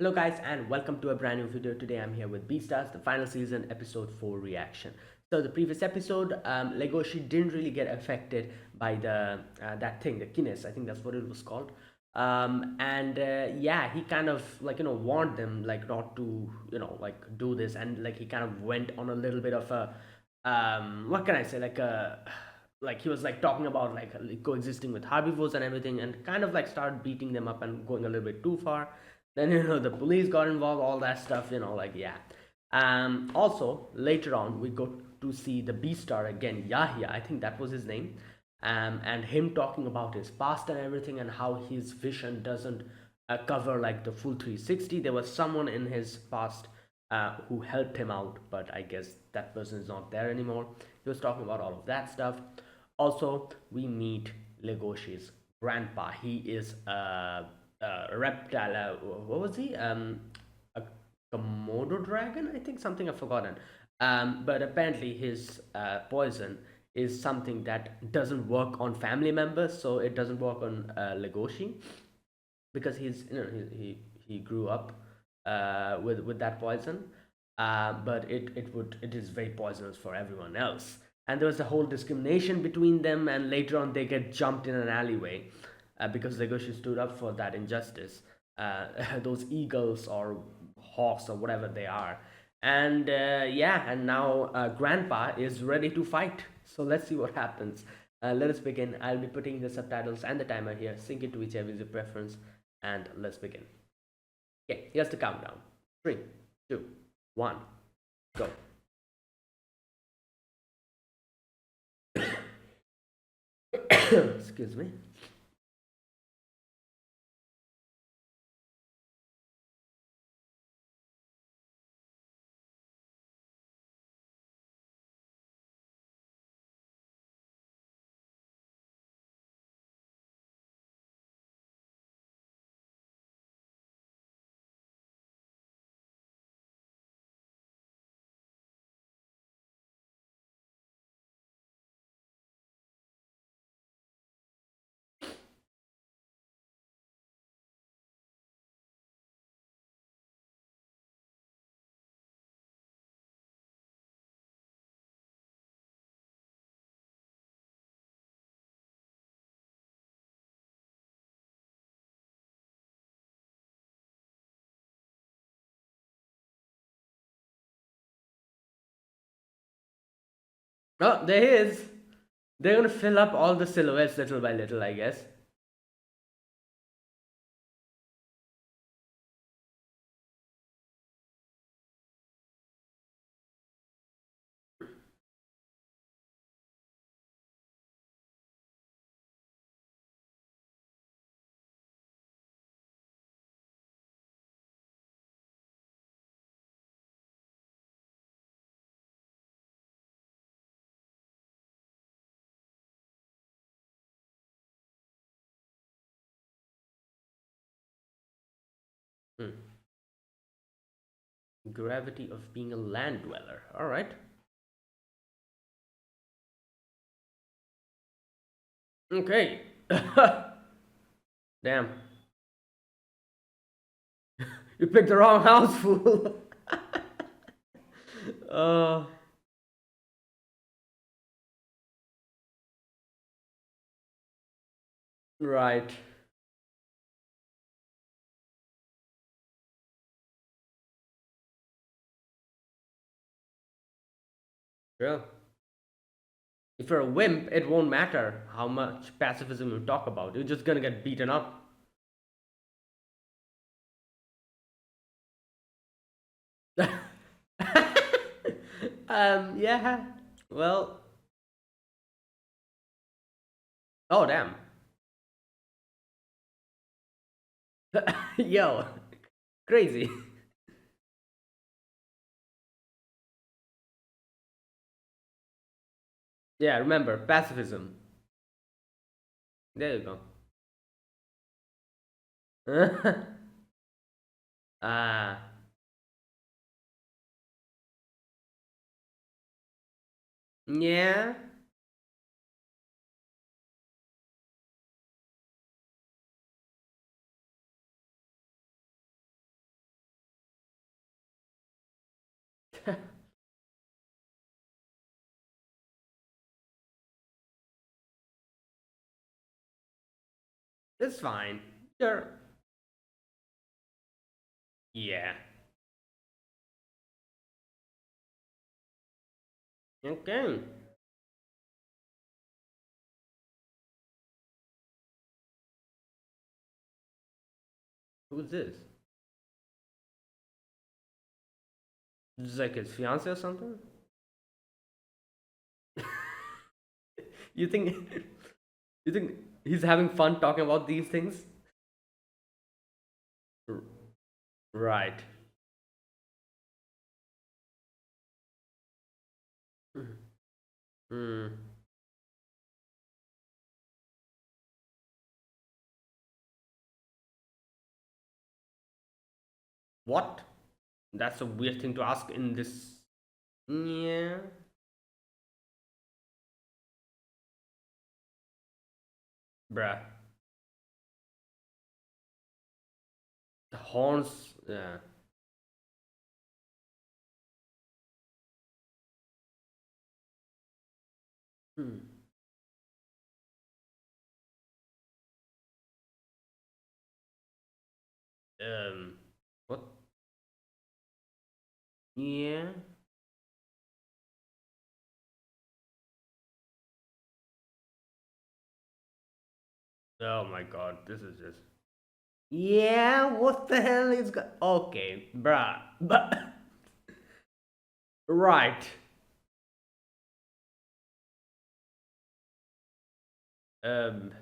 Hello guys and welcome to a brand new video. Today I'm here with Beastars, the final season episode 4 reaction. So the previous episode, Legoshi didn't really get affected by the that thing, the Kines, I think that's what it was called. And yeah, he kind of warned them like not to do this, and like he kind of went on a little bit of a what can I say, like he was like talking about like coexisting with herbivores and everything, and kind of like started beating them up and going a little bit too far. Then the police got involved, all that stuff, like, yeah. Also later on we got to see the Beastar again, Yahya, I think that was his name. And him talking about his past and everything, and how his vision doesn't cover like the full 360. There was someone in his past who helped him out, but I guess that person is not there anymore. He was talking about all of that stuff. Also, we meet Legoshi's grandpa. He is a reptile. What was he? A Komodo dragon, I think, something I've forgotten. But apparently, his poison is something that doesn't work on family members, so it doesn't work on Legoshi, because he grew up with that poison. But it is very poisonous for everyone else. And there was a whole discrimination between them, and later on they get jumped in an alleyway because Legoshi stood up for that injustice. Those eagles or hawks or whatever they are. And yeah, and now Grandpa is ready to fight. So let's see what happens. Let us begin. I'll be putting the subtitles and the timer here. Sync it to whichever is your preference. And let's begin. Okay, here's the countdown. 3, 2, 1, go. Excuse me. Oh, there he is. They're gonna fill up all the silhouettes little by little, I guess. Hmm. Gravity of being a land dweller. All right. Okay. Damn. You picked the wrong house, fool. uh, right. Yeah. If you're a wimp, it won't matter how much pacifism you talk about. You're just gonna get beaten up. Yeah. Well. Oh, damn. Yo. Crazy. Yeah, remember, pacifism. There you go. Ah. Yeah. It's fine. You're. Yeah. Okay. Who's this? This is like his fiance or something? You think you think he's having fun talking about these things? R- Right. Hmm. What? That's a weird thing to ask in this. Yeah. Bruh. The horns. Yeah. Hmm. Um. What? Yeah. Oh my god. This is just. Yeah. What the hell is go? Okay, bruh. But right. Um.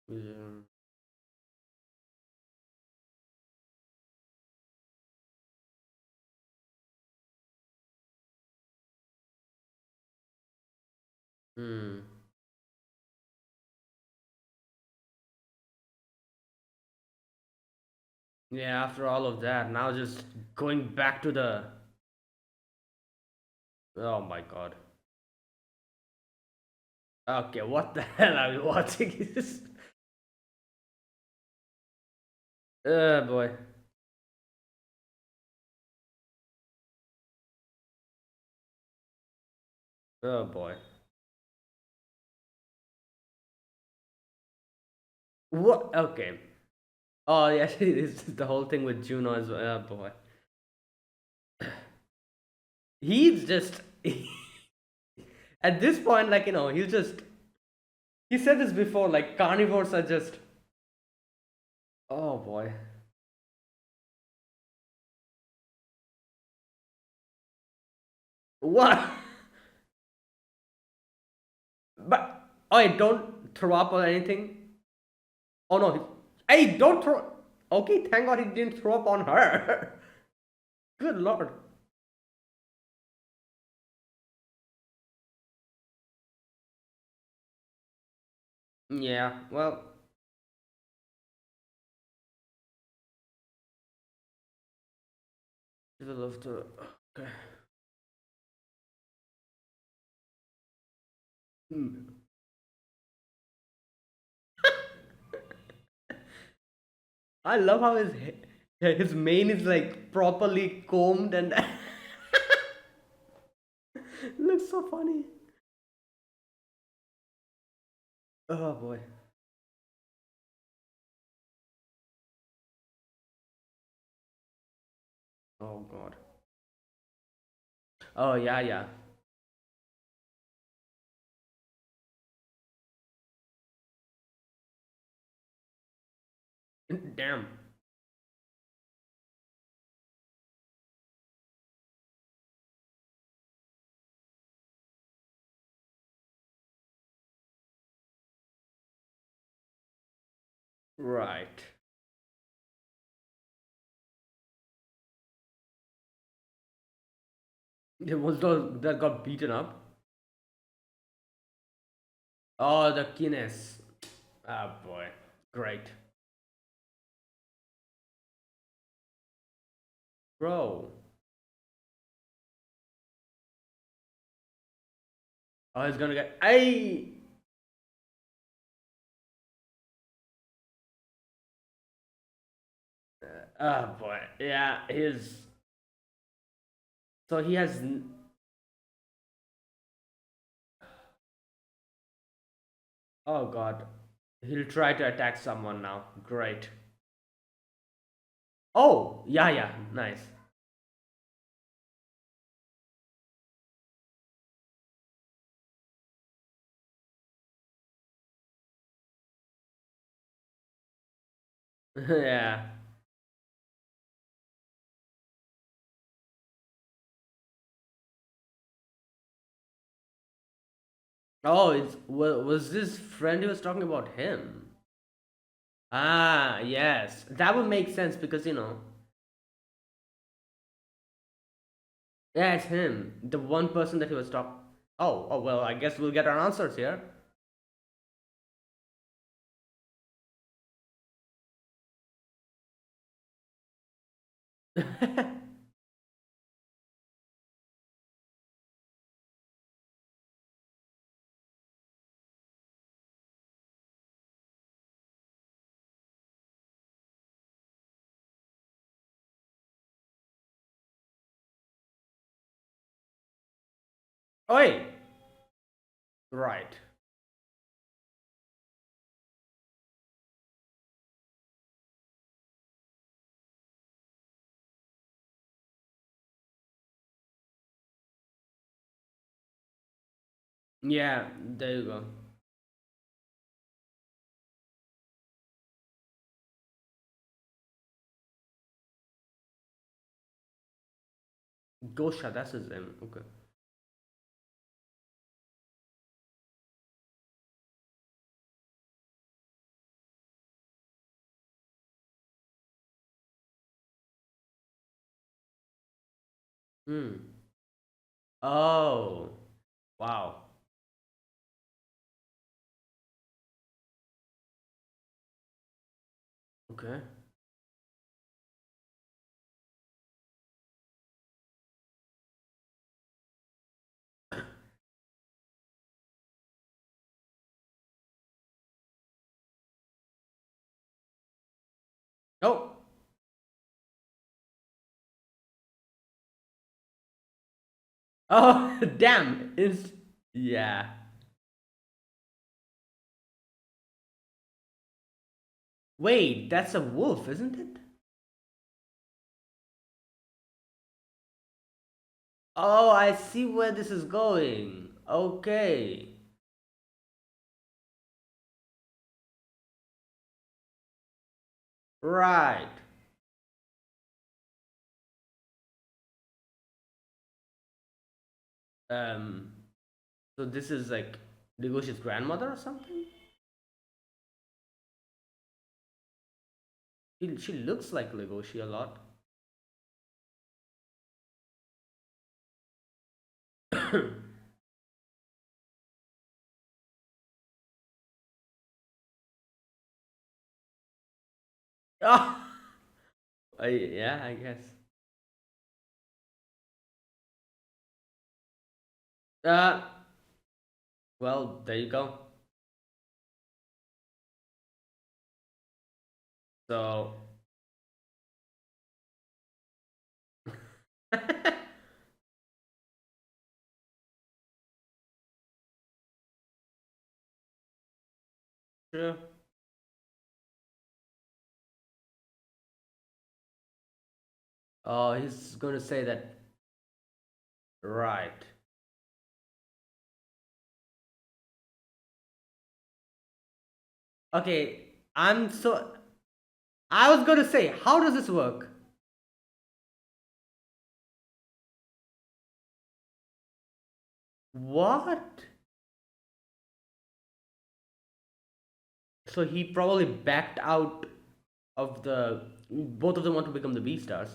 Yeah. Hmm. Yeah. After all of that, now just going back to the. Oh my god. Okay. What the hell are we watching? This. Oh boy. Oh boy. What? Okay. Oh yeah, it's the whole thing with Juno as well. Oh boy. He's just at this point, like he's just he said this before, like carnivores are just oh boy. What? But oh, hey, don't throw up or anything. Oh no. Hey, don't throw. Okay, thank God he didn't throw up on her. Good lord. Yeah. Well, I love to. Okay. Hmm. I love how his mane is like properly combed and looks so funny. Oh boy. Oh god. Oh yeah, yeah. Damn. Right. It was those that got beaten up. Oh, the Guinness. Oh boy. Great. Bro. Oh, he's gonna get. Hey! Oh boy, yeah, his. So he has. Oh god, he'll try to attack someone now. Great. Oh, yeah, yeah, nice. Yeah. Oh, was this friend who was talking about him? Ah, yes, that would make sense because yeah, it's him, the one person that he was talking. Oh, well, I guess we'll get our answers here. Oi, right. Yeah, there you go. Gosha, that's his name. Okay. Hmm. Oh, wow. Okay. Oh, oh, damn. It's yeah. Wait, that's a wolf, isn't it? Oh, I see where this is going. Okay. Right. Um, so this is like Legoshi's grandmother or something? She looks like Legoshi a lot. Oh, yeah, I guess. Uh, well, there you go. So, true. Oh, he's gonna say that. Right. Okay, I'm so. I was gonna say, how does this work? What? So he probably backed out of the. Both of them want to become the Beastars.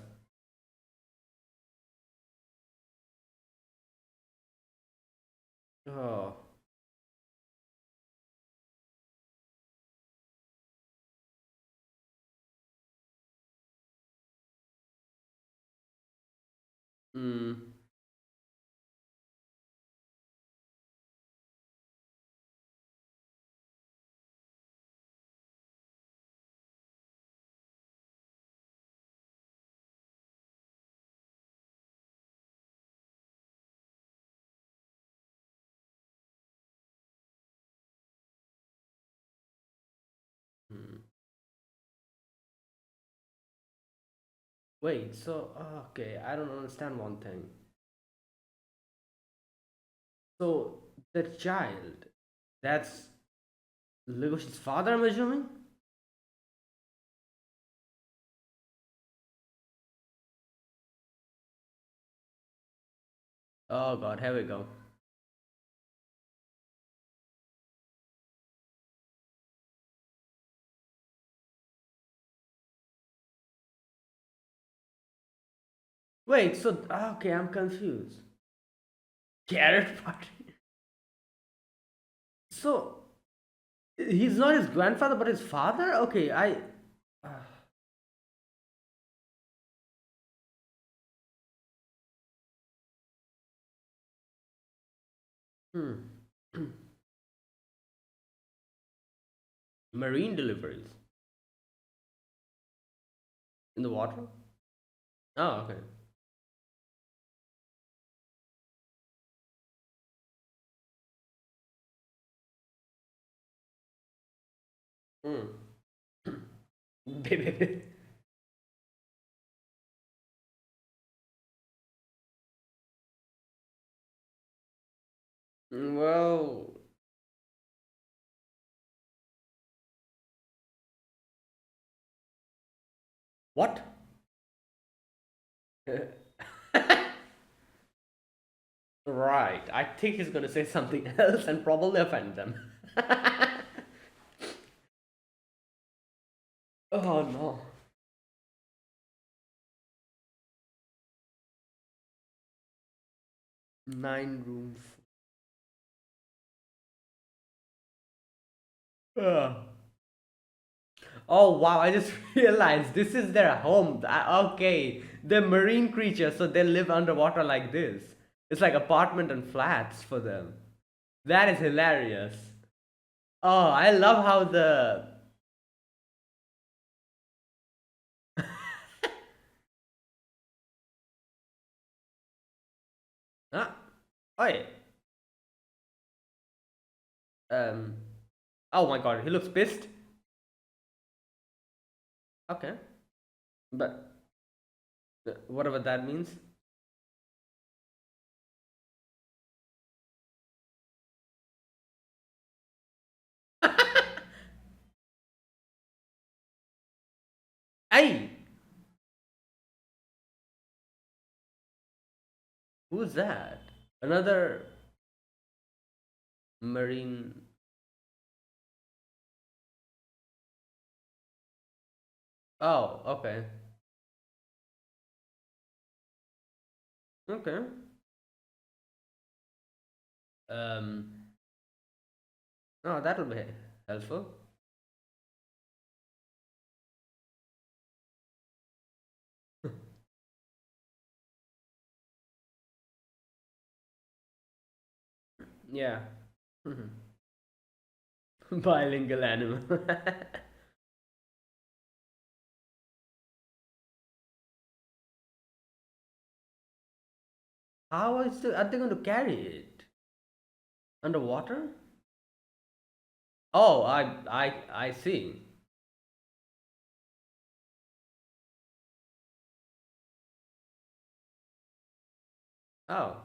Oh. Hmm. Wait, so okay, I don't understand one thing. So the child, that's Legoshi's father, I'm assuming? Oh god, here we go. Wait, so okay, I'm confused. Carrot party. So he's not his grandfather, but his father. Okay, I. Uh, hmm. Marine deliveries in the water. Oh, okay. Hmm. Well, what? Right. I think he's gonna say something else and probably offend them. Oh no. 9 rooms. Ugh. Oh wow, I just realized this is their home. Okay, they're marine creatures, so they live underwater like this. It's like apartment and flats for them. That is hilarious. Oh, I love how the. Ah, oh yeah. Um. Oh my god, he looks pissed. Okay, but whatever that means. Hey, who's that? Another marine. Oh, okay, okay. Um. Oh, that'll be helpful. Yeah. Bilingual animal. Are they going to carry it underwater? Oh, I see. Oh,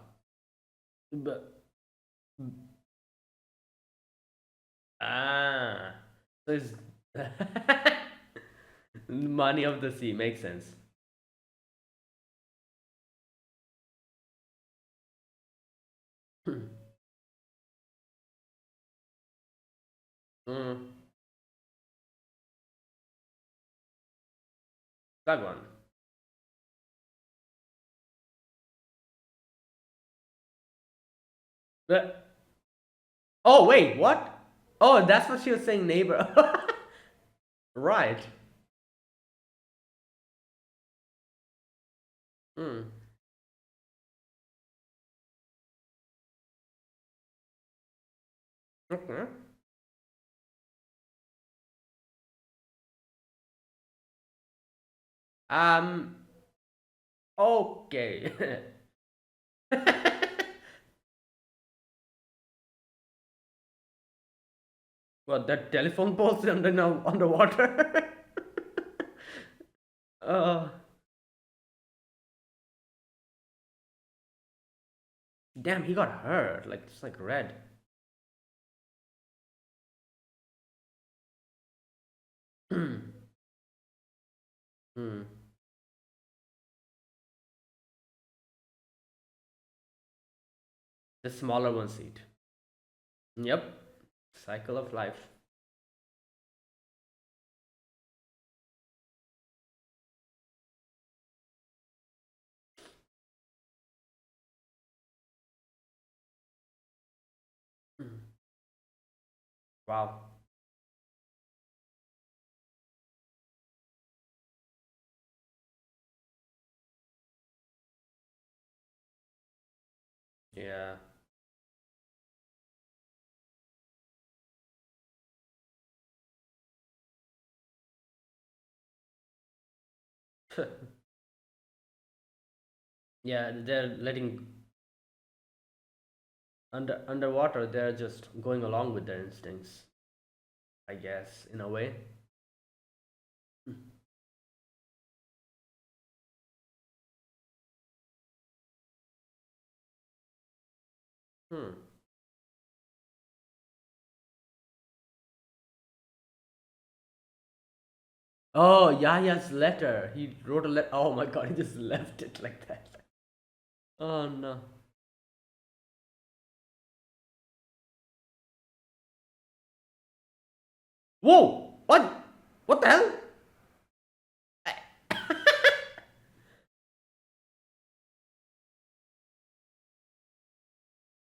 but ah, so it's money of the sea makes sense. Mm, that one. But, oh wait, what? Oh, that's what she was saying, neighbor. Right. Mm, okay. Um. Okay. What, that telephone poles underwater? uh, Damn, he got hurt. Like it's like red. Hmm. The smaller one seat. Yep. Cycle of life. Hmm. Wow. Yeah. Yeah, they're letting underwater. They're just going along with their instincts, I guess, in a way. Hmm. Oh, Yaya's letter. He wrote a letter. Oh my god, he just left it like that. Oh no. Whoa! What? What the hell?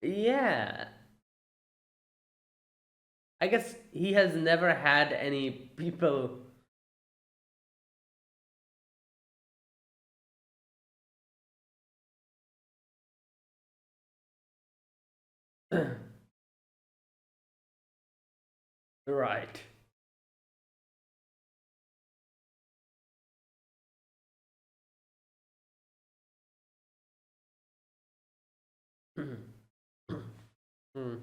Yeah. I guess he has never had any people. Right. Hmm.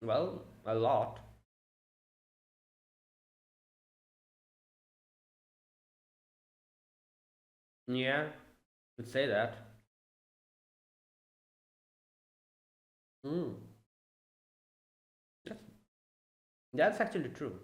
Well, a lot. Yeah, could say that. Hmm. That's, that's actually true.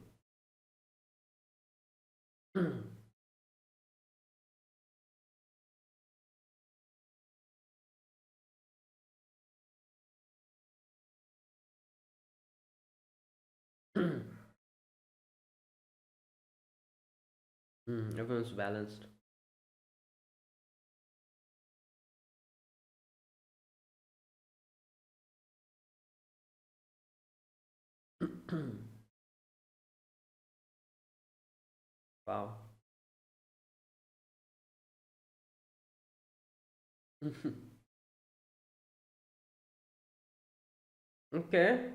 Everyone's balanced. Wow. Okay.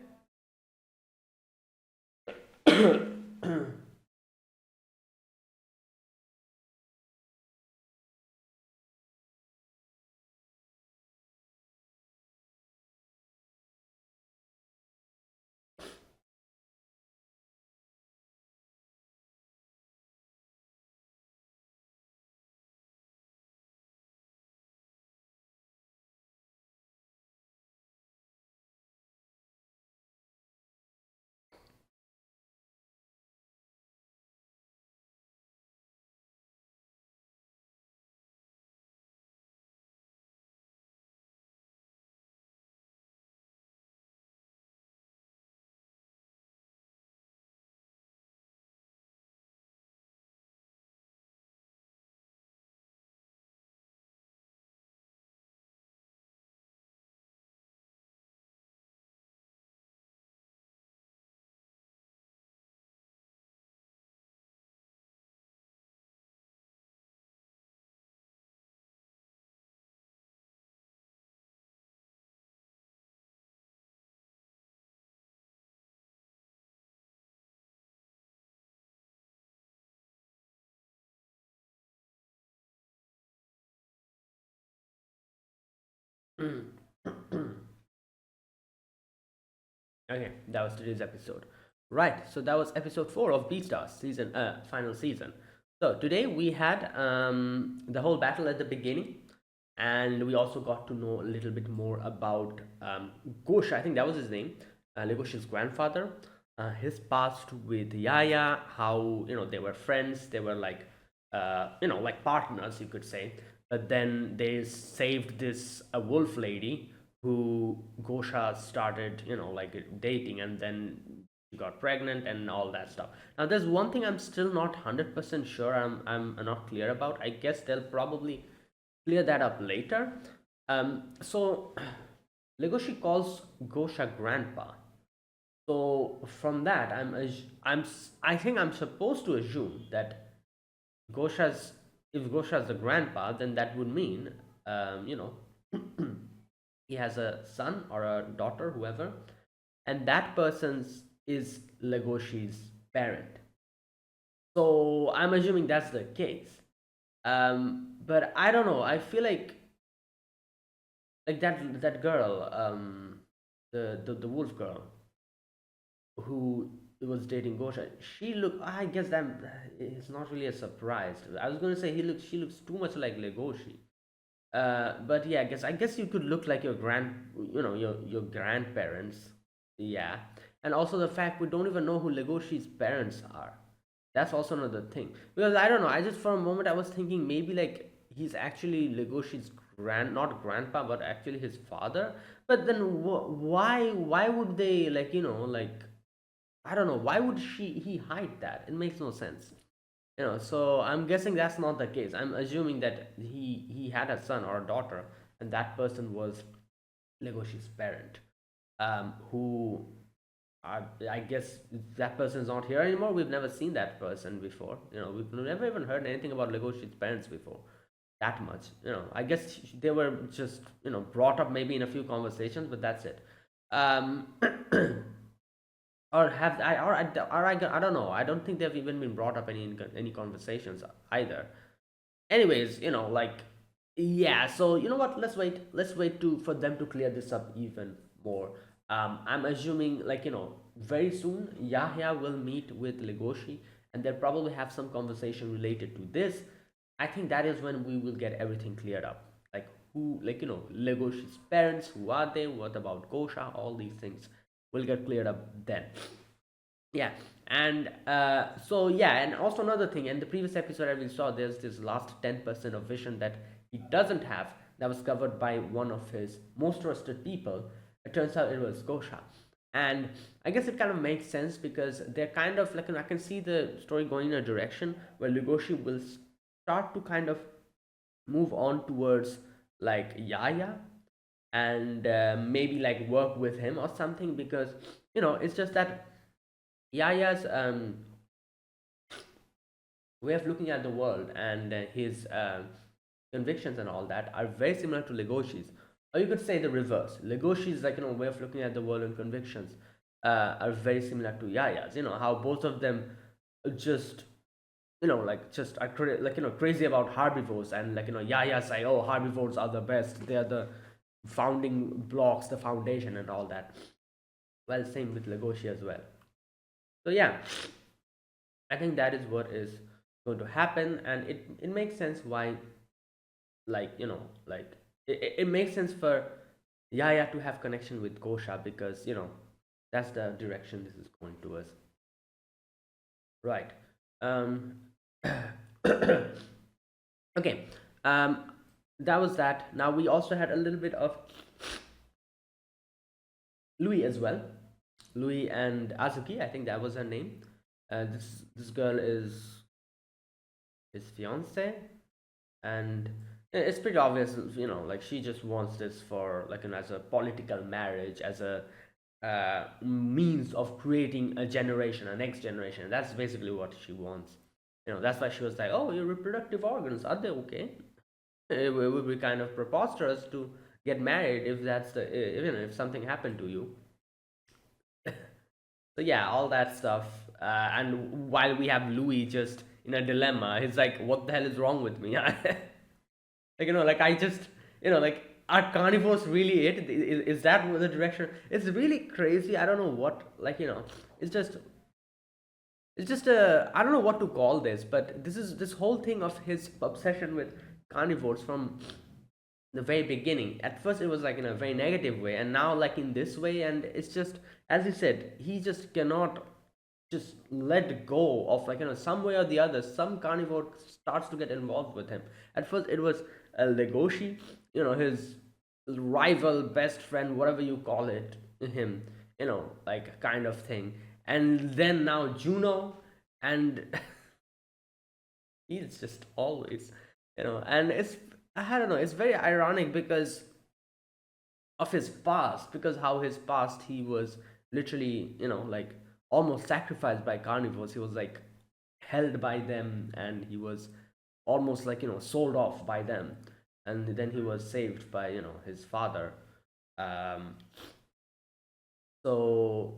Okay, that was today's episode. Right, so that was episode 4 of Beastars season, final season. So today we had the whole battle at the beginning, and we also got to know a little bit more about Gosha. I think that was his name, Legoshi's grandfather. His past with Yaya, how they were friends, they were like like partners, you could say. But then they saved this a wolf lady who Gosha started like dating, and then she got pregnant and all that stuff. Now there's one thing I'm still not 100% sure, I'm not clear about. I guess they'll probably clear that up later. So Legoshi calls Gosha grandpa. So from that, I think I'm supposed to assume that Gosha's if Gosha's the grandpa, then that would mean um, you know he has a son or a daughter, whoever, and that person's is Legoshi's parent. So I'm assuming that's the case. But I don't know. I feel like that girl, the wolf girl who was dating Gosha. She look. I guess that is not really a surprise. I was going to say she looks too much like Legoshi. But yeah, I guess you could look like your grandparents. Yeah, and also the fact we don't even know who Legoshi's parents are. That's also another thing, because I don't know. I just for a moment I was thinking maybe like he's actually Legoshi's not grandpa, but actually his father. But then why would they like I don't know, why would he hide that? It makes no sense. So I'm guessing that's not the case. I'm assuming that he had a son or a daughter, and that person was Legoshi's parent, who I guess that person's not here anymore. We've never seen that person before. We've never even heard anything about Legoshi's parents before that much. I guess they were just brought up maybe in a few conversations, but that's it. Um, or have I don't know. I don't think they've even been brought up any conversations either. Anyways, like yeah. So you know what? Let's wait to for them to clear this up even more. I'm assuming like very soon Yahya will meet with Legoshi, and they'll probably have some conversation related to this. I think that is when we will get everything cleared up. Like who, like Legoshi's parents, who are they? What about Gosha? All these things will get cleared up then. Yeah, and so yeah, and also another thing. In the previous episode, I we saw there's this last 10% of vision that he doesn't have. That was covered by one of his most trusted people. It turns out it was Gosha, and I guess it kind of makes sense because they're kind of like I can see the story going in a direction where Legoshi will start to kind of move on towards like Yaya, and maybe like work with him or something, because it's just that Yaya's way of looking at the world and his convictions and all that are very similar to Legoshi's. Or you could say the reverse. Legoshi's like way of looking at the world and convictions are very similar to Yaya's. How both of them just like just are like crazy about herbivores, and like Yaya say, oh, herbivores are the best. They are the founding blocks, the foundation, and all that. Well, same with Legoshi as well. So yeah, I think that is what is going to happen, and it makes sense why, like like it makes sense for Yaya to have connection with Gosha, because that's the direction this is going towards. Right. Um. Okay. That was that. Now we also had a little bit of Louis as well. Louis and Azuki, I think that was her name. This girl is his fiance, and it's pretty obvious, like she just wants this for like as a political marriage, as a means of creating a generation, a next generation. That's basically what she wants. That's why she was like, "Oh, your reproductive organs, are they okay?" It would be kind of preposterous to get married if that's the if something happened to you. So yeah, all that stuff. And while we have Louis just in a dilemma, he's like, "What the hell is wrong with me?" Like like I just like are carnivores really it? Is that the direction? It's really crazy. I don't know what, like it's just It's just I don't know what to call this, but this whole thing of his obsession with carnivores from the very beginning. At first it was like in a very negative way, and now like in this way, and it's just, as you said, he just cannot just let go of, like, some way or the other some carnivore starts to get involved with him. At first it was Legoshi, his rival, best friend, whatever you call it, him, like, kind of thing. And then now Juno, and he's just always, and I don't know, it's very ironic because of his past, because how his past, he was literally, like, almost sacrificed by carnivores. He was like held by them, and he was almost like, sold off by them, and then he was saved by, his father. um so,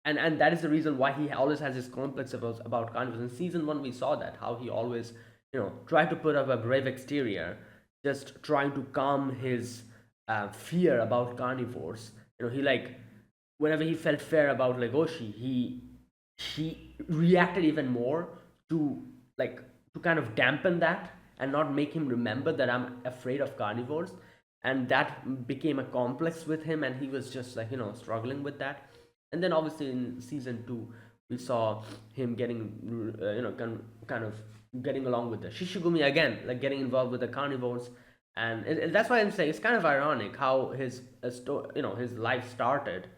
and that is the reason why he always has this complex about carnivores. In season one we saw that how he always, tried to put up a brave exterior, just trying to calm his fear about carnivores. He, like, whenever he felt fear about Legoshi, he reacted even more to, like, to kind of dampen that and not make him remember that I'm afraid of carnivores. And that became a complex with him, and he was just like, struggling with that. And then obviously in season 2 we saw him getting, kind of getting along with the Shishigumi again, like getting involved with the carnivores. And that's why I'm saying it's kind of ironic how his life started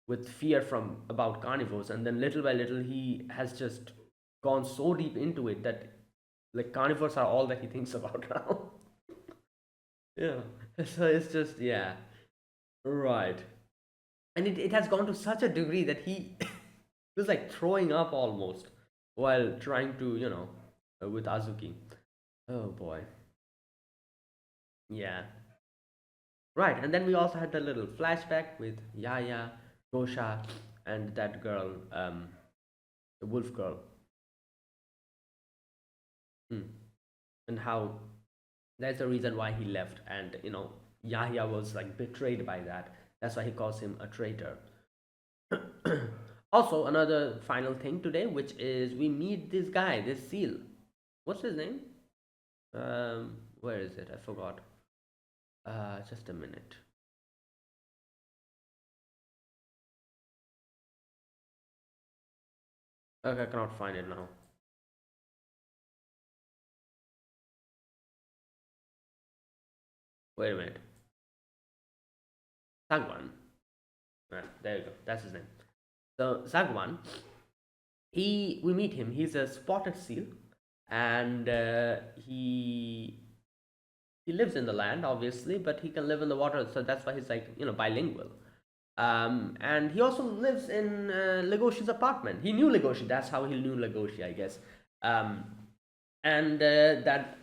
with fear from about carnivores, and then little by little he has just gone so deep into it that, like, carnivores are all that he thinks about now. Yeah. So it's just, yeah, right. And it has gone to such a degree that he was like throwing up almost while trying to, with Azuki. Oh boy. Yeah. Right. And then we also had the little flashback with Yaya, Gosha, and that girl, the wolf girl. Hmm. And how that's the reason why he left. And, Yahya was like betrayed by that. That's why he calls him a traitor. Also, another final thing today, which is we meet this guy, this seal. What's his name? Where is it? I forgot. Just a minute. Okay, I cannot find it now. Wait a minute. Sagwan. There you go. That's his name. So Sagwan, we meet him. He's a spotted seal, and he lives in the land, obviously, but he can live in the water. So that's why he's like, bilingual. And he also lives in Legoshi's apartment. He knew Legoshi. That's how he knew Legoshi, I guess. Um, and that,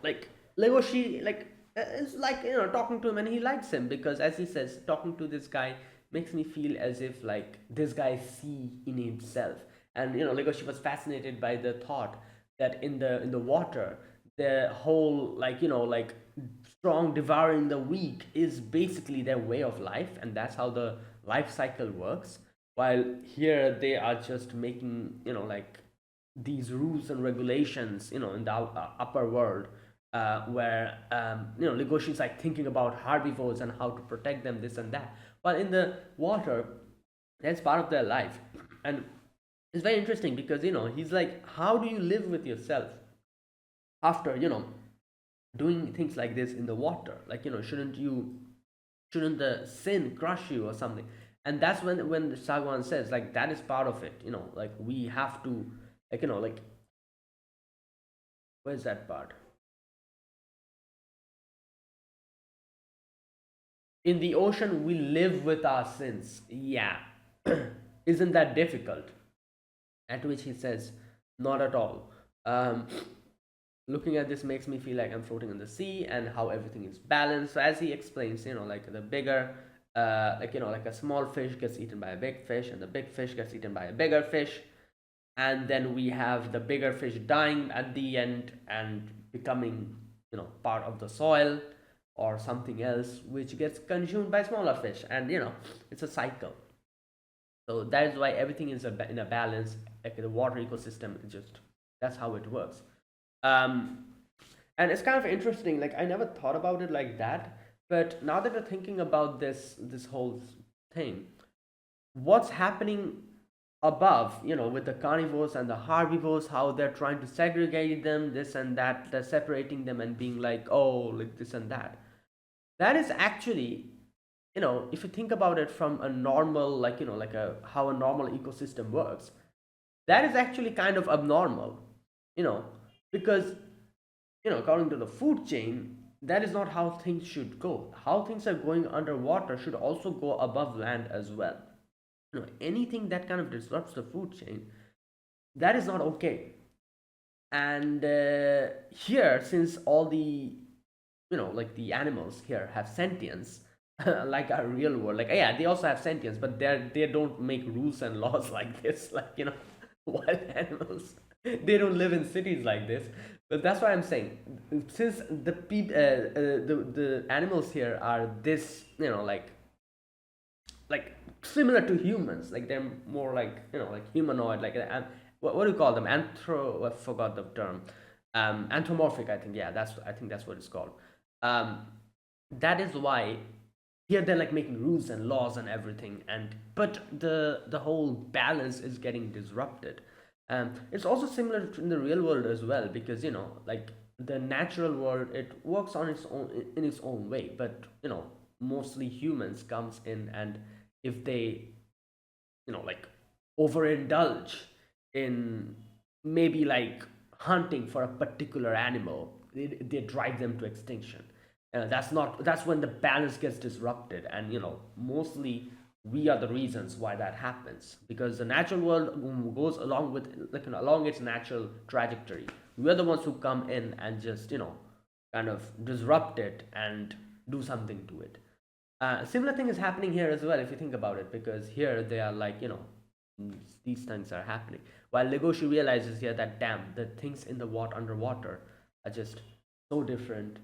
like, Legoshi, like, is like, talking to him, and he likes him because, as he says, talking to this guy makes me feel as if, like, this guy see in himself. And, Legoshi was fascinated by the thought that in the water, the whole, like, like, strong devouring the weak is basically their way of life, and that's how the life cycle works. While here they are just making, like, these rules and regulations, in the upper world, where, Legoshi is like thinking about herbivores and how to protect them, this and that. But in the water, that's part of their life. And it's very interesting because, he's like, how do you live with yourself after, doing things like this in the water? Like, shouldn't the sin crush you or something? And that's when Sagwan says, like, that is part of it, like, we have to, like, like, where's that part? In the ocean we live with our sins. Yeah. Isn't that difficult? At which he says, not at all. Looking at this makes me feel like I'm floating in the sea, and how everything is balanced. So as he explains, like, the bigger, like, like, a small fish gets eaten by a big fish, and the big fish gets eaten by a bigger fish, and then we have the bigger fish dying at the end and becoming, part of the soil or something else, which gets consumed by smaller fish, and, it's a cycle. So that is why everything is in a balance. like the water ecosystem is just, that's how it works. um and it's kind of interesting, like I never thought about it like that, but now that we're thinking about this whole thing, what's happening above, with the carnivores and the herbivores, how they're trying to segregate them, this and that, they're separating them and being like, oh, like this and that. That is actually, if you think about it from a normal, like, like a how a normal ecosystem works, that is actually kind of abnormal, you know, because, according to the food chain, that is not how things should go. How things are going underwater should also go above land as well. Anything that kind of disrupts the food chain, that is not okay. And here, since all the, like the animals here have sentience, like our real world, like, yeah, they also have sentience, but they don't make rules and laws like this, like, wild animals. They don't live in cities like this. But that's why I'm saying, since the animals here are this, like similar to humans, like they're more like, like humanoid, like, what do you call them, I forgot the term, anthropomorphic, I think. Yeah, I think that's what it's called. um that is why here they're like making rules and laws and everything, and but the whole balance is getting disrupted. It's also similar to in the real world as well, because, like the natural world, it works on its own, in its own way, but, mostly humans comes in, and if they, like overindulge in maybe like hunting for a particular animal, they drive them to extinction. That's when the balance gets disrupted, and, mostly we are the reasons why that happens, because the natural world goes along with, like, along its natural trajectory. We're the ones who come in and just, kind of disrupt it and do something to it. Similar thing is happening here as well, if you think about it, because here they are like, these things are happening. While Legoshi realizes here that, damn, the things in the water underwater are just so different.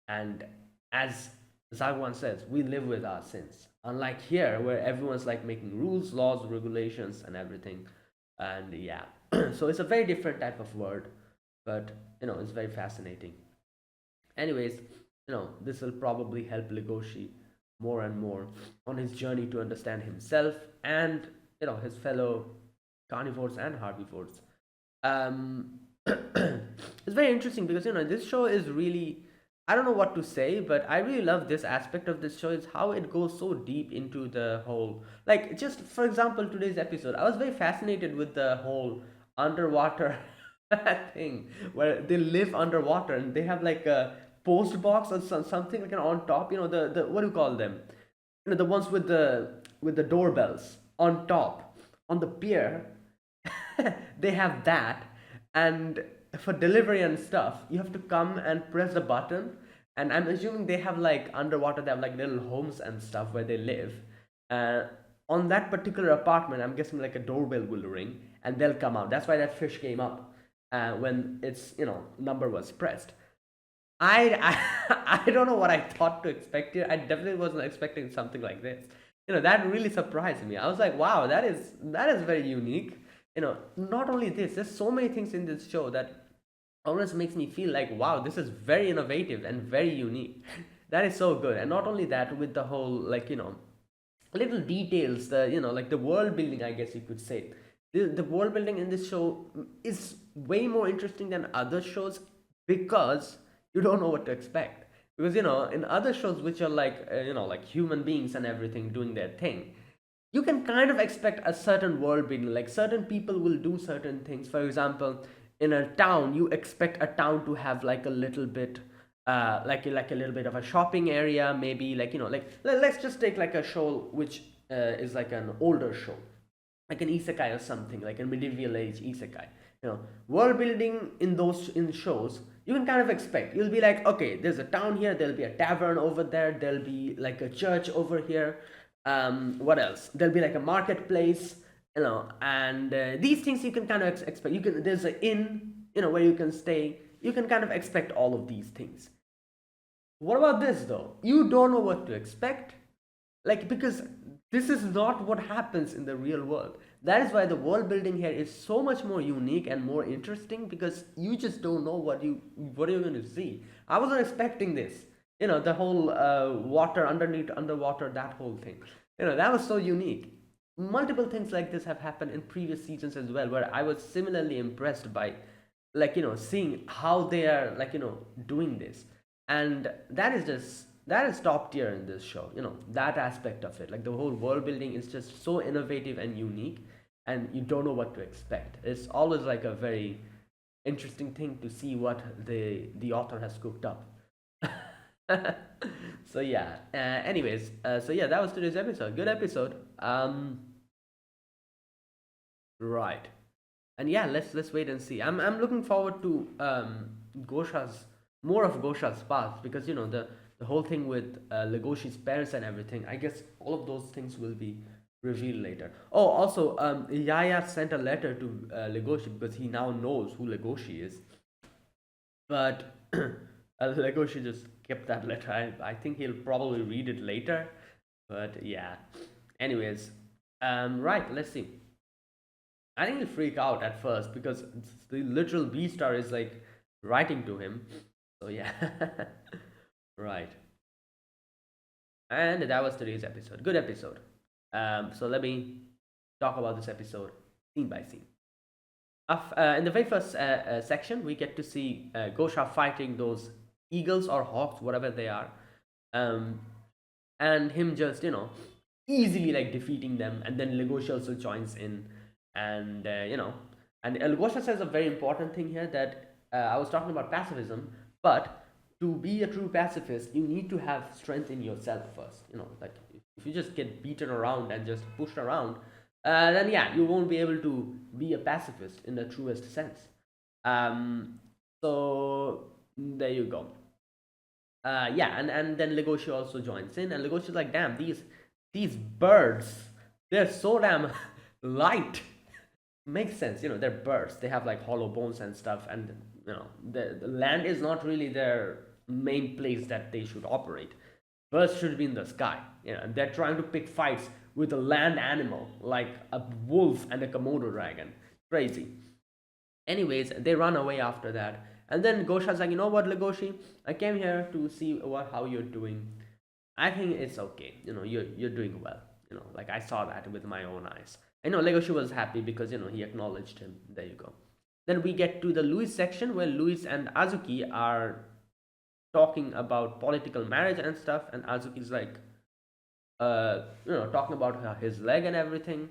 And as Zagwan says, we live with our sins. Unlike here, where everyone's like making rules, laws, regulations, and everything. And yeah, so it's a very different type of world, but, it's very fascinating. Anyways, this will probably help Legoshi more and more on his journey to understand himself and, his fellow carnivores and herbivores. um it's very interesting because, this show is really, I don't know what to say, but I really love this aspect of this show, is how it goes so deep into the whole, like, just for example, today's episode, I was very fascinated with the whole underwater thing, where they live underwater and they have like a post box or something like, on top, the what do you call them, the ones with the doorbells on top, on the pier. They have that, and for delivery and stuff, you have to come and press the button. And I'm assuming they have like underwater, they have like little homes and stuff where they live. uh, on that particular apartment, I'm guessing like a doorbell will ring and they'll come out. That's why that fish came up when its, number was pressed. I don't know what I thought to expect here. I definitely wasn't expecting something like this. That really surprised me. I was like, wow, that is very unique. Not only this, there's so many things in this show that almost makes me feel like, wow, this is very innovative and very unique. That is so good. And not only that, with the whole, like, little details, the, like the world building, I guess you could say. The world building in this show is way more interesting than other shows, because you don't know what to expect. Because, in other shows which are like, like human beings and everything doing their thing, you can kind of expect a certain world building. Like certain people will do certain things. For example, in a town, you expect a town to have like a little bit, like a little bit of a shopping area, maybe, like, like, let's just take like a show which is like an older show, like an isekai or something, like a medieval age isekai. World building in those, in shows, you can kind of expect. You'll be like, okay, there's a town here, there'll be a tavern over there, there'll be like a church over here. What else? There'll be like a marketplace, and these things you can kind of expect. There's an inn, where you can stay. You can kind of expect all of these things. What about this though? You don't know what to expect, like, because this is not what happens in the real world. That is why the world building here is so much more unique and more interesting, because you just don't know what you're going to see. I wasn't expecting this. The whole water underneath, underwater, that whole thing. That was so unique. Multiple things like this have happened in previous seasons as well, where I was similarly impressed by, like, seeing how they are, like, doing this. And that is top tier in this show. That aspect of it, like the whole world building, is just so innovative and unique, and you don't know what to expect. It's always like a very interesting thing to see what the author has cooked up. So yeah, anyways, so yeah, that was today's episode. Good episode. Right. And yeah, let's wait and see. I'm looking forward to Gosha's more of Gosha's past, because the whole thing with Legoshi's parents and everything. I guess all of those things will be revealed later. Oh, also, Yaya sent a letter to Legoshi, because he now knows who Legoshi is. But Legoshi just kept that letter. I think he'll probably read it later. But yeah. Anyways, right. Let's see. I think he'll freak out at first, because the literal Beastar is like writing to him. So yeah. Right. And that was today's episode. Good episode. So let me talk about this episode scene by scene. In the very first section, we get to see Gosha fighting those eagles or hawks, whatever they are, um, and him just easily like defeating them. And then Legoshi also joins in, and and Legoshi says a very important thing here, that I was talking about pacifism, but to be a true pacifist, you need to have strength in yourself first. Like, if you just get beaten around and just pushed around, then yeah, you won't be able to be a pacifist in the truest sense. So there you go. Yeah, and then Legoshi also joins in, and Legoshi's like, damn, these birds, they're so damn light. Makes sense, they're birds. They have like hollow bones and stuff, and the land is not really their main place that they should operate. Birds should be in the sky. And they're trying to pick fights with a land animal like a wolf and a Komodo dragon. Crazy. Anyways, they run away after that. And then Gosha's like, you know what, Legoshi? I came here to see how you're doing. I think it's okay. You're doing well. Like, I saw that with my own eyes. I know Legoshi was happy because he acknowledged him. There you go. Then we get to the Luis section, where Luis and Azuki are talking about political marriage and stuff, and Azuki's like, talking about his leg and everything.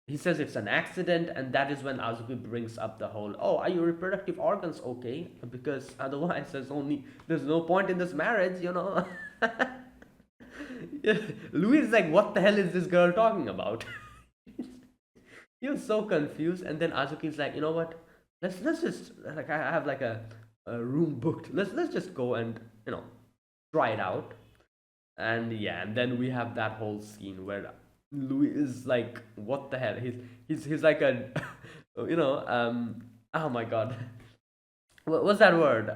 He says it's an accident, and that is when Azuki brings up the whole, oh, are your reproductive organs okay? Because otherwise, there's no point in this marriage. Louis is like, what the hell is this girl talking about? He was so confused, and then Azuki's like, you know what? Let's just, like, I have like a room booked. Let's just go and try it out. And yeah, and then we have that whole scene where Louis is like, what the hell? He's like a oh my god. What's that word?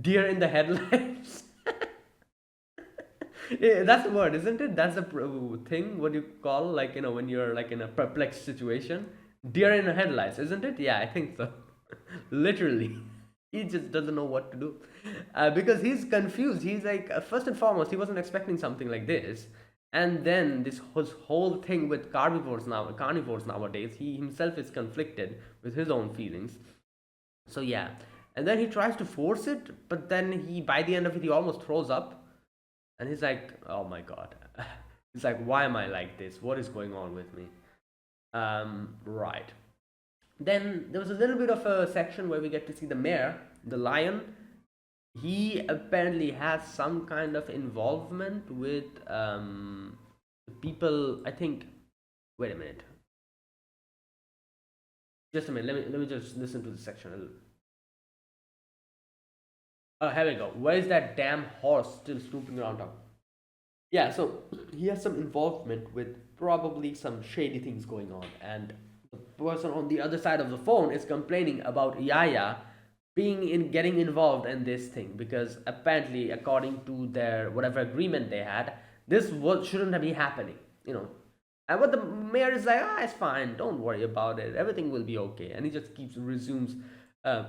Deer in the headlights. That's the word, isn't it? That's the thing, what you call, like, when you're like in a perplexed situation. Deer in the headlights, isn't it? Yeah, I think so. Literally. He just doesn't know what to do. Because he's confused. He's like, first and foremost, he wasn't expecting something like this. And then this whole thing with carnivores nowadays, he himself is conflicted with his own feelings. So yeah. And then he tries to force it, but then by the end of it, he almost throws up. And he's like, oh my god. He's like, why am I like this? What is going on with me? Right. Then there was a little bit of a section where we get to see the mayor, the lion. He apparently has some kind of involvement with people, I think. Wait a minute. Just a minute. Let me just listen to the section a little. Oh, here we go. Where is that damn horse still snooping around? Yeah, so he has some involvement with probably some shady things going on, and the person on the other side of the phone is complaining about Yaya getting involved in this thing, because apparently, according to their whatever agreement they had, this shouldn't be happening. And what the mayor is like, ah, it's fine, don't worry about it, everything will be okay, and he just keeps resumes uh,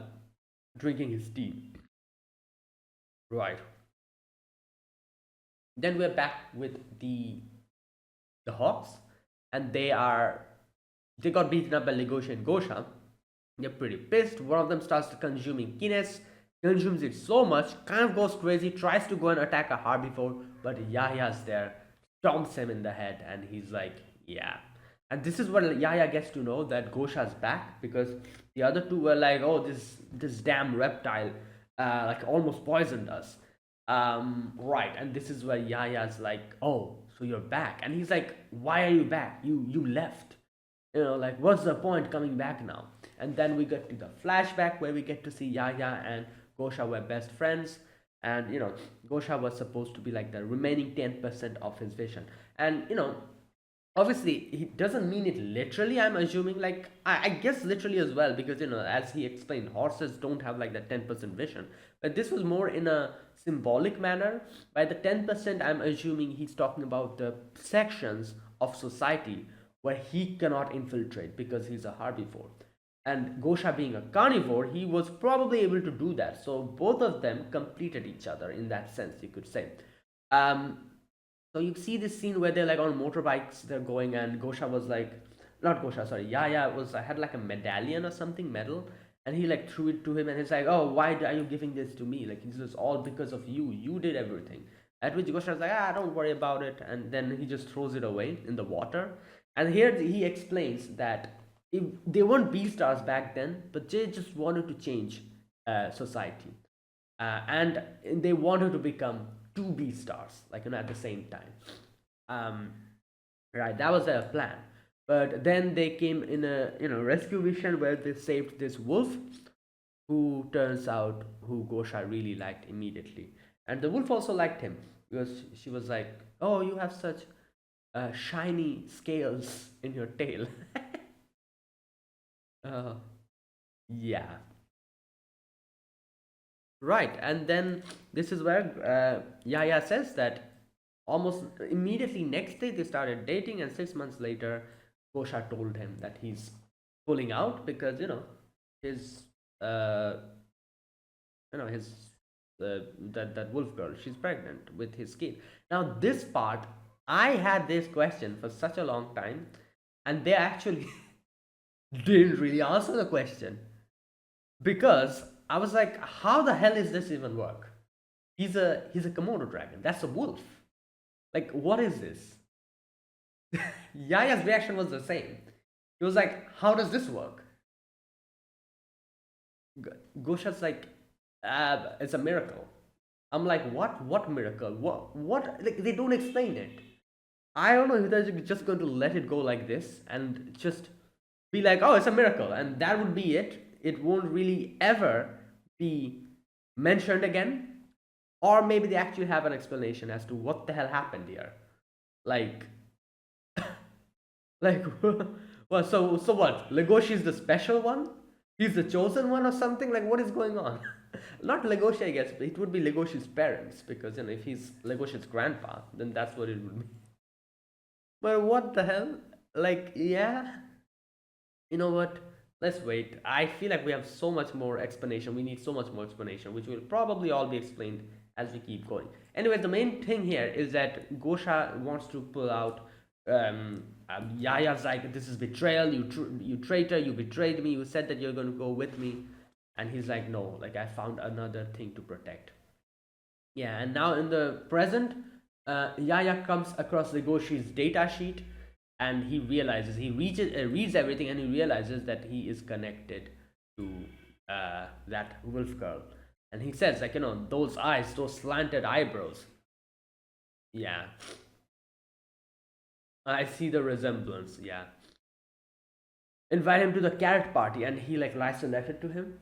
drinking his tea. Right. Then we're back with the Hawks, and they got beaten up by Legoshi and Gosha. They're pretty pissed. One of them starts consuming Kines, consumes it so much, kind of goes crazy, tries to go and attack a herbivore, but Yaya's there, stomps him in the head, and he's like, yeah. And this is where Yaya gets to know that Gosha's back, because the other two were like, oh, this damn reptile, like almost poisoned us. Right, and this is where Yaya's like, oh, so you're back, and he's like, why are you back? You left. Like what's the point coming back now? And then we get to the flashback where we get to see Yaya and Gosha were best friends, and Gosha was supposed to be like the remaining 10% of his vision, and obviously he doesn't mean it literally, I'm assuming, like I guess literally as well, because as he explained, horses don't have like that 10% vision, but this was more in a symbolic manner. By the 10%, I'm assuming he's talking about the sections of society where he cannot infiltrate because he's a herbivore, and Gosha being a carnivore, he was probably able to do that, so both of them completed each other in that sense, you could say. um so you see this scene where they're like on motorbikes, they're going, and Gosha was like, not Gosha, sorry, Yaya was had like a medallion or something, medal, and he like threw it to him, and he's like, oh, why are you giving this to me? Like, this is all because of you. You did everything. At which Gosha was like, ah, don't worry about it, and then he just throws it away in the water. And here he explains that if they weren't Beastars back then, but they just wanted to change society, and they wanted to become two Beastars, like at the same time. Um, right, that was their plan. But then they came in a rescue mission where they saved this wolf, who turns out who Gosha really liked immediately, and the wolf also liked him because she was like, "Oh, you have such shiny scales in your tail." uh, yeah, right. And then this is where Yaya says that almost immediately next day they started dating, and 6 months later, Gosha told him that he's pulling out because his uh his that wolf girl, she's pregnant with his kid. Now this part, I had this question for such a long time, and they actually didn't really answer the question, because I was like, how the hell is this even work? He's a Komodo dragon. That's a wolf. Like, what is this? Yaya's reaction was the same. He was like, how does this work? Gosha's like, it's a miracle. I'm like, what? What miracle? What? Like, they don't explain it. I don't know if they're just going to let it go like this and just be like, oh, it's a miracle, and that would be it. It won't really ever be mentioned again. Or maybe they actually have an explanation as to what the hell happened here. Like, like, well, so what? Legoshi is the special one? He's the chosen one or something? Like, what is going on? Not Legoshi, I guess, but it would be Legoshi's parents, because if he's Legoshi's grandpa, then that's what it would be. But what the hell? Like, yeah, you know what? Let's wait. I feel like we have so much more explanation. We need so much more explanation, which will probably all be explained as we keep going. Anyway, the main thing here is that Gosha wants to pull out. Yaya's like, this is betrayal. You traitor. You betrayed me. You said that you're going to go with me, and he's like, no. Like, I found another thing to protect. Yeah, and now in the present, Yaya comes across Legoshi's data sheet, and reads everything, and he realizes that he is connected to that wolf girl. And he says, like, those eyes, those slanted eyebrows. Yeah, I see the resemblance. Yeah. Invite him to the carrot party, and he like writes a letter to him.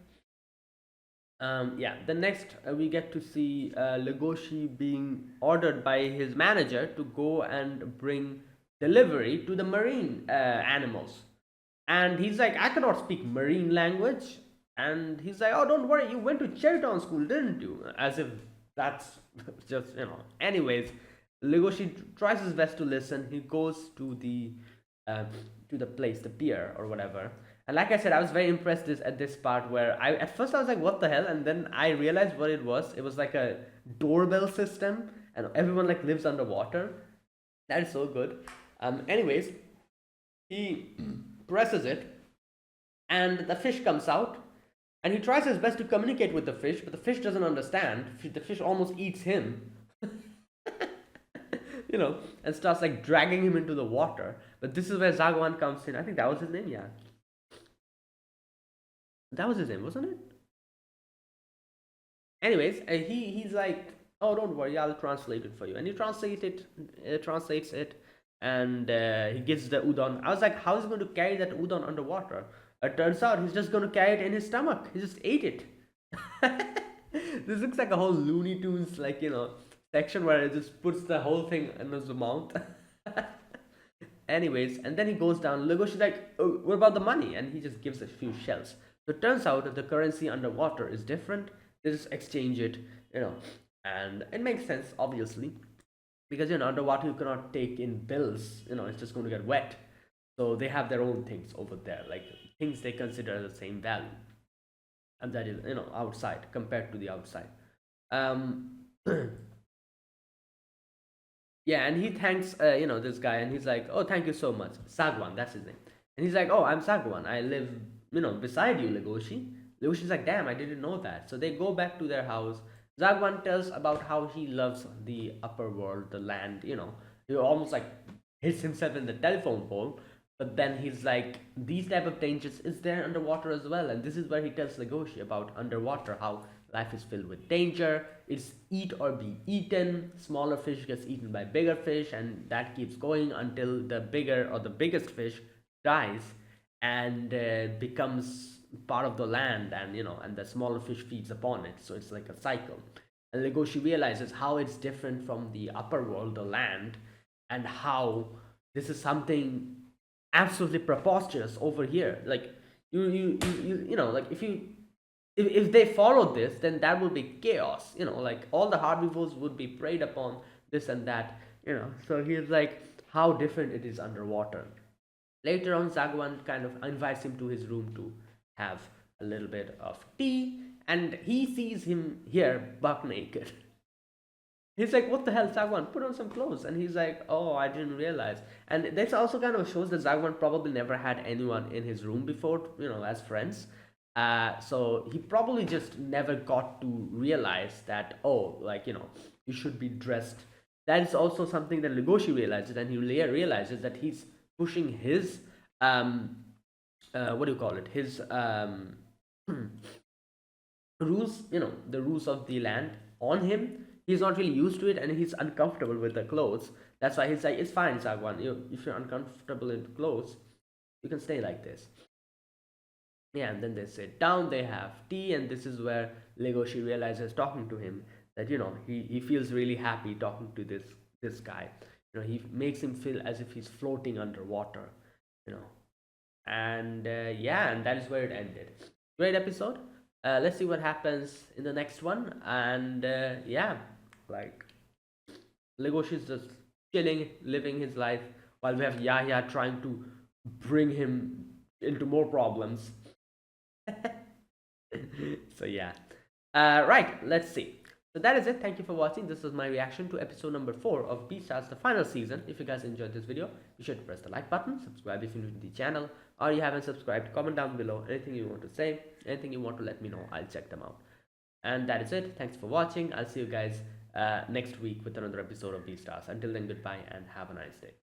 Yeah, the next we get to see Legoshi being ordered by his manager to go and bring delivery to the marine animals. And he's like, I cannot speak marine language. And he's like, oh, don't worry, you went to Cherrytown school, didn't you? As if that's just. Anyways, Legoshi tries his best to listen. He goes to the uh, to the place, the pier or whatever. And like I said, I was very impressed at this part where at first I was like, what the hell? And then I realized what it was. It was like a doorbell system, and everyone like lives underwater. That is so good. Anyways, he presses it, and the fish comes out, and he tries his best to communicate with the fish, but the fish doesn't understand. The fish almost eats him, and starts like dragging him into the water. But this is where Zagwan comes in. I think that was his name, yeah. That was his name, wasn't it? Anyways, he's like, oh, don't worry, I'll translate it for you, and he translates it, and he gives the udon. I was like, how is he going to carry that udon underwater? It turns out he's just going to carry it in his stomach. He just ate it. This looks like a whole Looney Tunes section where it just puts the whole thing in his mouth. Anyways, and then he goes down. Legoshi's like, oh, what about the money? And he just gives a few shells. So it turns out that the currency underwater is different. They just exchange it, and it makes sense, obviously, because underwater you cannot take in bills. It's just going to get wet. So they have their own things over there, like things they consider the same value, and that is outside compared to the outside. Yeah, and he thanks this guy, and he's like, oh, thank you so much, Sagwan, that's his name. And he's like, oh, I'm Sagwan, I live beside you, Legoshi. Legoshi's like, damn, I didn't know that. So they go back to their house. Zagwan tells about how he loves the upper world, the land. He almost like hits himself in the telephone pole. But then he's like, these type of dangers is there underwater as well. And this is where he tells Legoshi about underwater, how life is filled with danger. It's eat or be eaten. Smaller fish gets eaten by bigger fish, and that keeps going until the bigger or the biggest fish dies and becomes part of the land, and the smaller fish feeds upon it. So it's like a cycle. And Legoshi realizes how it's different from the upper world, the land, and how this is something absolutely preposterous over here. Like like if they followed this, then that would be chaos. Like all the herbivores would be preyed upon, this and that. So he's like, how different it is underwater. Later on, Zagwan kind of invites him to his room to have a little bit of tea, and he sees him here buck naked. He's like, what the hell, Zagwan? Put on some clothes. And he's like, oh, I didn't realize. And this also kind of shows that Zagwan probably never had anyone in his room before, as friends. So he probably just never got to realize that, oh, you should be dressed. That is also something that Legoshi realizes, and he realizes that he's pushing his what do you call it, his rules, the rules of the land on him. He's not really used to it, and he's uncomfortable with the clothes. That's why he's like, it's fine, Sagwan, if you're uncomfortable in clothes, you can stay like this. Yeah, and then they sit down, they have tea, and this is where Legoshi realizes, talking to him, that he feels really happy talking to this guy. He makes him feel as if he's floating underwater. And yeah, and that is where it ended. Great episode. Let's see what happens in the next one. And yeah, like Legoshi's just chilling, living his life, while we have Yahya trying to bring him into more problems. So yeah, right, let's see. So that is it. Thank you for watching. This was my reaction to episode number 4 of Beastars, the final season. If you guys enjoyed this video, be sure to press the like button, subscribe if you're new to the channel, or you haven't subscribed. Comment down below anything you want to say, anything you want to let me know. I'll check them out. And that is it. Thanks for watching. I'll see you guys next week with another episode of Beastars. Until then, goodbye and have a nice day.